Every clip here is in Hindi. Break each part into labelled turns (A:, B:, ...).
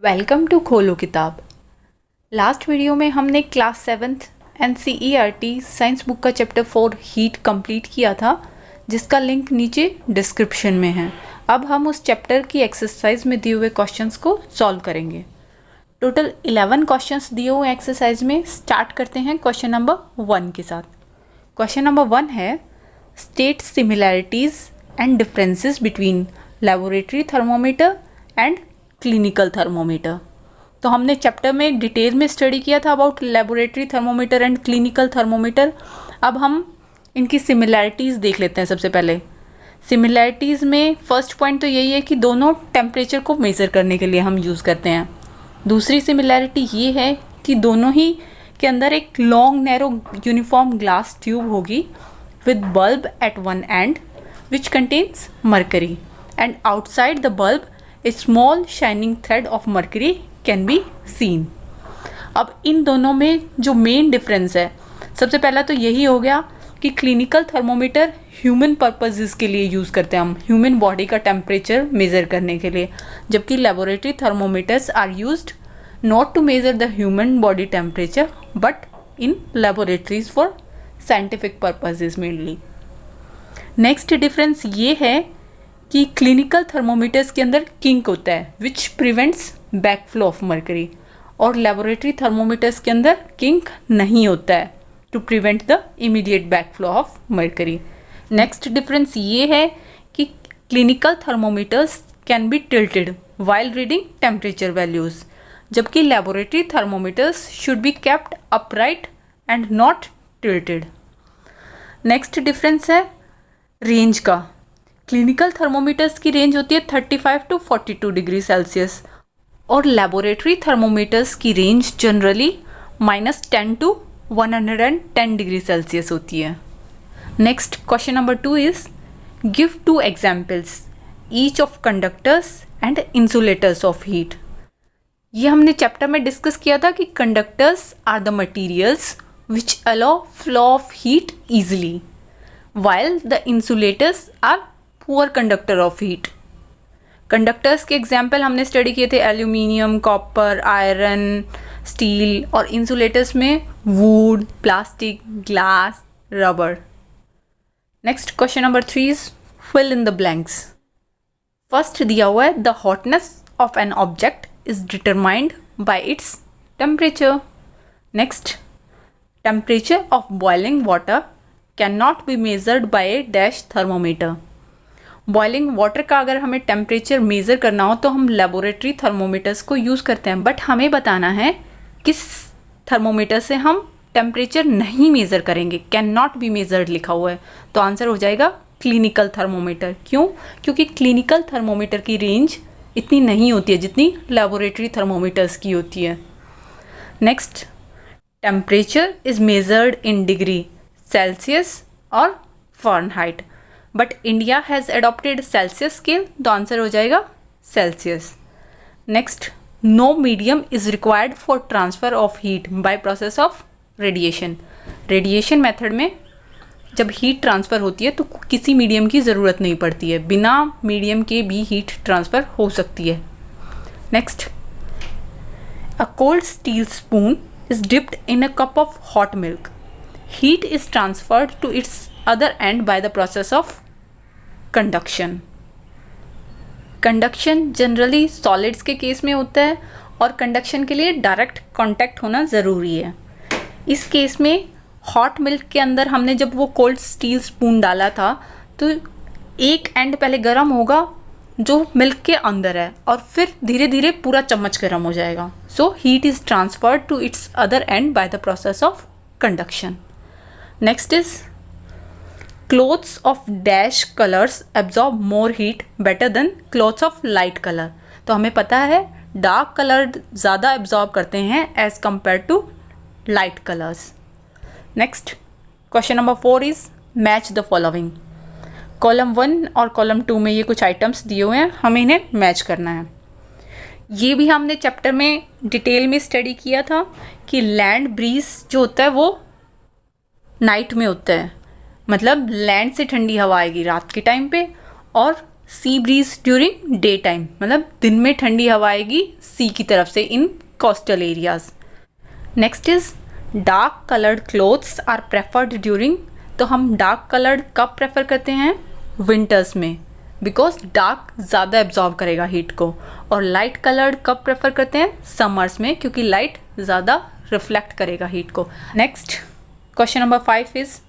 A: वेलकम टू खोलो किताब। लास्ट वीडियो में हमने class 7th NCERT science book का चैप्टर 4 हीट कंप्लीट किया था, जिसका लिंक नीचे डिस्क्रिप्शन में है। अब हम उस चैप्टर की एक्सरसाइज में दिए हुए क्वेश्चंस को सॉल्व करेंगे। टोटल 11 क्वेश्चंस दिए हुए एक्सरसाइज में। स्टार्ट करते हैं क्वेश्चन नंबर 1 के साथ। क्वेश्चन नंबर 1 है, state similarities and differences between laboratory thermometer and clinical thermometer. तो हमने चैप्टर में डिटेल में स्टडी किया था about laboratory thermometer and clinical thermometer. अब हम इनकी सिमिलैरिटीज़ देख लेते हैं। सबसे पहले सिमिलैरिटीज़ में फर्स्ट पॉइंट तो यही है कि दोनों टेम्परेचर को मेज़र करने के लिए हम यूज़ करते हैं। दूसरी सिमिलैरिटी ये है कि दोनों ही के अंदर एक long narrow uniform glass tube होगी with bulb at one end which contains mercury, and outside the bulb a small shining thread of mercury can be seen। अब इन दोनों में जो मेन डिफरेंस है, सबसे पहला तो यही हो गया कि क्लिनिकल थर्मोमीटर ह्यूमन पर्पसेस के लिए यूज़ करते हैं हम, ह्यूमन बॉडी का टेम्परेचर मेज़र करने के लिए, जबकि laboratory thermometers are used not to measure the human body temperature but in laboratories for scientific purposes mainly. Next difference ये है कि क्लिनिकल थर्मोमीटर्स के अंदर किंक होता है which prevents backflow of mercury, और लेबोरेटरी थर्मोमीटर्स के अंदर किंक नहीं होता है to prevent the immediate backflow of mercury. Next difference ये है कि clinical thermometers can be tilted while reading temperature values, जबकि laboratory thermometers should be kept upright and not tilted. Next difference है रेंज का। क्लिनिकल थर्मोमीटर्स की रेंज होती है 35 टू 42 डिग्री सेल्सियस, और लेबोरेटरी थर्मोमीटर्स की range generally -10 to 110 degree Celsius होती है। Next question number 2 is, give 2 examples each of conductors and insulators of heat. ये हमने चैप्टर में डिस्कस किया था कि conductors are the materials which allow flow of heat easily, while the insulators are poor conductor of heat। Conductors के एग्जाम्पल हमने स्टडी किए थे एल्यूमिनियम, कॉपर, आयरन, स्टील, और इंसुलेटर्स में wood, plastic, glass, rubber. Next question number 3 is fill in the blanks. First दिया हुआ है, the hotness of an object is determined by its temperature. Next, temperature of boiling water can not be measured by a dash thermometer. Boiling water का अगर हमें टेम्परेचर मेज़र करना हो तो हम लेबोरेटरी थर्मोमीटर्स को यूज़ करते हैं, बट हमें बताना है किस थर्मोमीटर से हम टेम्परेचर नहीं मेज़र करेंगे। कैन नॉट बी मेजर्ड लिखा हुआ है, तो आंसर हो जाएगा क्लिनिकल थर्मोमीटर। क्यों? क्योंकि क्लिनिकल थर्मोमीटर की रेंज इतनी नहीं होती है जितनी लेबोरेटरी थर्मोमीटर्स की होती है। Next, temperature is measured in degree Celsius और Fahrenheit, but India has adopted Celsius scale, तो आंसर हो जाएगा Celsius. Next, no medium is required for transfer of heat by process of radiation. Radiation method में जब हीट ट्रांसफ़र होती है तो किसी मीडियम की ज़रूरत नहीं पड़ती है, बिना मीडियम के भी हीट ट्रांसफ़र हो सकती है। Next, a cold steel spoon is dipped in a cup of hot milk. Heat is transferred to its other end by the process of conduction। Conduction generally solids के केस में होता है, और कंडक्शन के लिए डायरेक्ट कांटेक्ट होना ज़रूरी है। इस केस में हॉट मिल्क के अंदर हमने जब वो कोल्ड स्टील स्पून डाला था तो एक एंड पहले गर्म होगा जो मिल्क के अंदर है, और फिर धीरे धीरे पूरा चम्मच गर्म हो जाएगा। So heat is transferred to its other end by the process of conduction. Next is, clothes of dash colors absorb more heat better than clothes of light color। तो हमें पता है डार्क कलर ज़्यादा एब्जॉर्ब करते हैं as compare to light colours. Next question number 4 is, match the following. Column 1 और कॉलम 2 में ये कुछ आइटम्स दिए हुए हैं, हमें इन्हें मैच करना है। ये भी हमने चैप्टर में डिटेल में स्टडी किया था कि लैंड ब्रीज जो होता है वो नाइट में होता है, मतलब लैंड से ठंडी हवा आएगी रात के टाइम पे, और sea breeze during day time, मतलब दिन में ठंडी हवा आएगी सी की तरफ से in coastal areas. Next is dark coloured clothes are preferred during, तो हम डार्क कलर्ड कब प्रेफर करते हैं? विंटर्स में, बिकॉज डार्क ज़्यादा एब्जॉर्ब करेगा हीट को। और लाइट कलर्ड कब प्रेफर करते हैं? समर्स में, क्योंकि लाइट ज़्यादा रिफ्लेक्ट करेगा हीट को। Next question number 5 is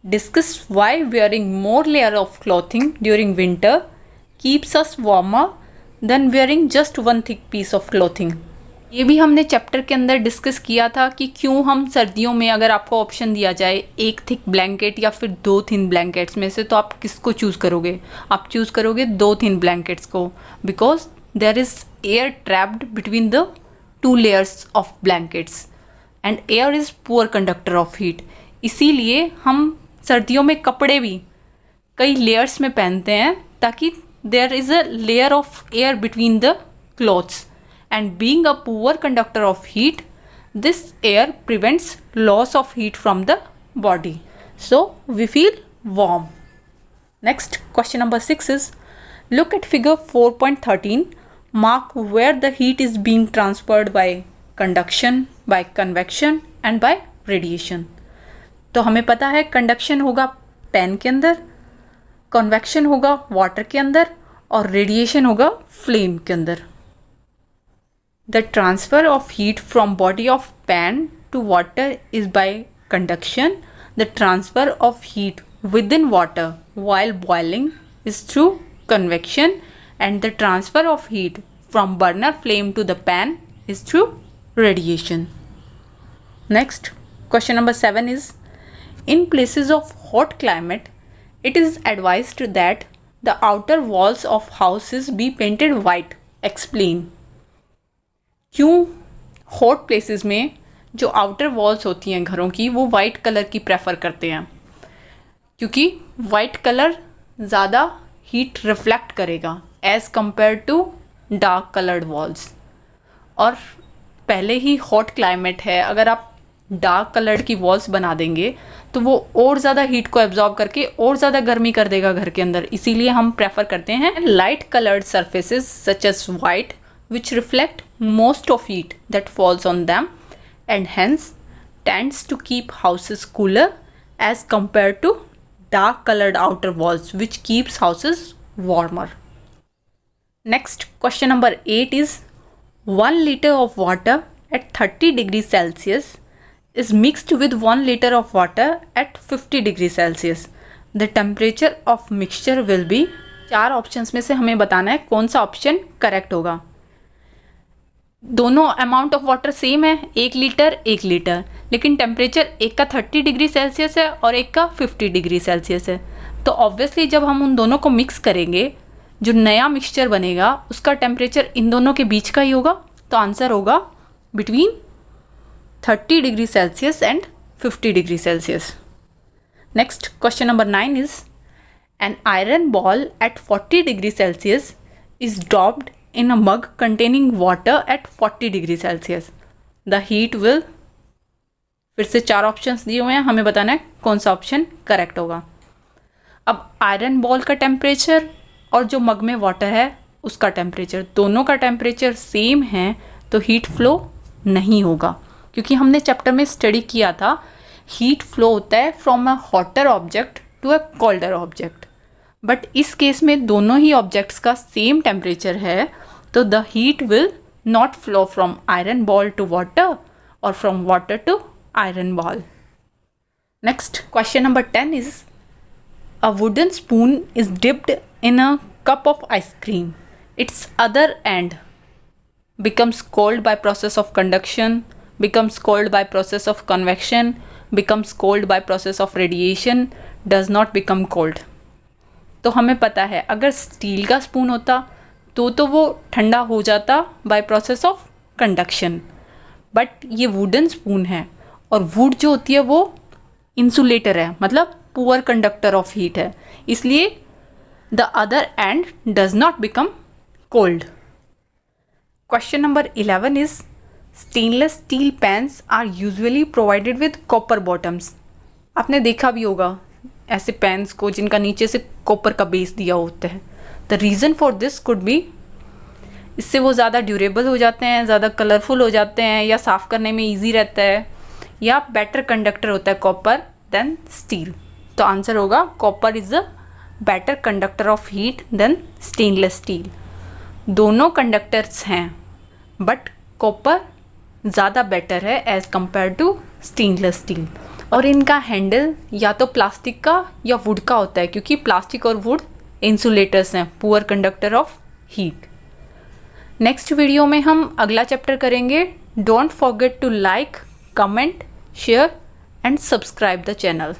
A: discuss why wearing more layer of clothing during winter keeps us warmer than wearing just one thick piece of clothing. ये भी हमने चैप्टर के अंदर डिस्कस किया था कि क्यों हम सर्दियों में, अगर आपको ऑप्शन दिया जाए एक थिक ब्लैंकेट या फिर 2 थिन ब्लैंकेट्स में से, तो आप किसको चूज़ करोगे? आप चूज़ करोगे 2 थिन ब्लैंकेट्स को, because there is air trapped between the 2 layers of blankets and air is poor conductor of heat. इसीलिए हम सर्दियों में कपड़े भी कई लेयर्स में पहनते हैं, ताकि there is a layer of air between the clothes. And being a poor conductor of heat, this air prevents loss of heat from the body, so we feel warm. Next, question number 6 is look at figure 4.13. Mark where the heat is being transferred by conduction, by convection and by radiation. तो हमें पता है कंडक्शन होगा पेन के अंदर, कन्वेक्शन होगा वाटर के अंदर और रेडिएशन होगा फ्लेम के अंदर। The transfer of heat from body of pan to water is by conduction. The transfer of heat within water while boiling is through convection, and the transfer of heat from burner flame to the pan is through radiation. Next, question number 7 is in places of hot climate, it is advised that the outer walls of houses be painted white. Explain. क्यों हॉट प्लेसेस में जो आउटर वॉल्स होती हैं घरों की, वो वाइट कलर की प्रेफर करते हैं? क्योंकि वाइट कलर ज़्यादा हीट रिफ्लेक्ट करेगा as compare to dark coloured walls. और पहले ही हॉट क्लाइमेट है, अगर आप डार्क कलर्ड की वॉल्स बना देंगे तो वो और ज़्यादा हीट को एब्जॉर्ब करके और ज़्यादा गर्मी कर देगा घर के अंदर। इसीलिए हम प्रेफर करते हैं light coloured surfaces such as white, which reflect most of heat that falls on them and hence tends to keep houses cooler as compared to dark colored outer walls which keeps houses warmer. Next, question number 8 is 1 liter of water at 30 degrees Celsius is mixed with 1 liter of water at 50 degrees Celsius. The temperature of mixture will be, 4 options में से हमें बताना है कौन सा ऑप्शन करेक्ट होगा। दोनों अमाउंट ऑफ वाटर सेम है, 1 लीटर, लेकिन टेम्परेचर एक का 30 डिग्री सेल्सियस है और एक का 50 डिग्री सेल्सियस है। तो ऑब्वियसली जब हम उन दोनों को मिक्स करेंगे, जो नया मिक्सचर बनेगा उसका टेम्परेचर इन दोनों के बीच का ही होगा। तो आंसर होगा between 30 degree Celsius and 50 degree Celsius. Next, question number 9 is an iron ball at 40 degree Celsius is dropped in a mug containing water at 40 degree Celsius. The heat will, फिर से 4 ऑप्शंस दिए हुए हैं, हमें बताना है कौन सा ऑप्शन करेक्ट होगा। अब आयरन बॉल का टेम्परेचर और जो मग में वाटर है उसका टेम्परेचर, दोनों का टेम्परेचर सेम है, तो हीट फ्लो नहीं होगा। क्योंकि हमने चैप्टर में स्टडी किया था हीट फ्लो होता है from a hotter object to a colder object, but इस केस में दोनों ही ऑब्जेक्ट्स का सेम टेम्परेचर है, तो the heat will not flow from iron ball to water और from water to iron ball. Next, question number 10 is a wooden spoon is dipped in a cup of ice cream, its other end becomes cold by process of conduction, becomes cold by process of convection, becomes cold by process of radiation, does not become cold। तो हमें पता है अगर स्टील का स्पून होता तो वो ठंडा हो जाता bye process of conduction, but ये वुडन स्पून है और वुड जो होती है वो इंसुलेटर है, मतलब पुअर कंडक्टर ऑफ हीट है, इसलिए the other end does not become cold. Question number 11 is stainless steel pans are usually provided with copper bottoms. आपने देखा भी होगा ऐसे पैन्स को जिनका नीचे से कॉपर का बेस दिया होता है, the reason for this could be, इससे वो ज़्यादा ड्यूरेबल हो जाते हैं, ज़्यादा कलरफुल हो जाते हैं, या साफ़ करने में ईजी रहता है, या बेटर कंडक्टर होता है कॉपर देन स्टील। तो आंसर होगा copper is a better conductor of heat than stainless steel. दोनों कंडक्टर्स हैं बट कॉपर ज़्यादा बेटर है as compare to stainless steel. और इनका हैंडल या तो प्लास्टिक का या वुड का होता है, क्योंकि प्लास्टिक और वुड इंसुलेटर्स हैं, poor conductor of heat. Next video में हम अगला चैप्टर करेंगे। Don't forget to like, comment, share and subscribe the channel.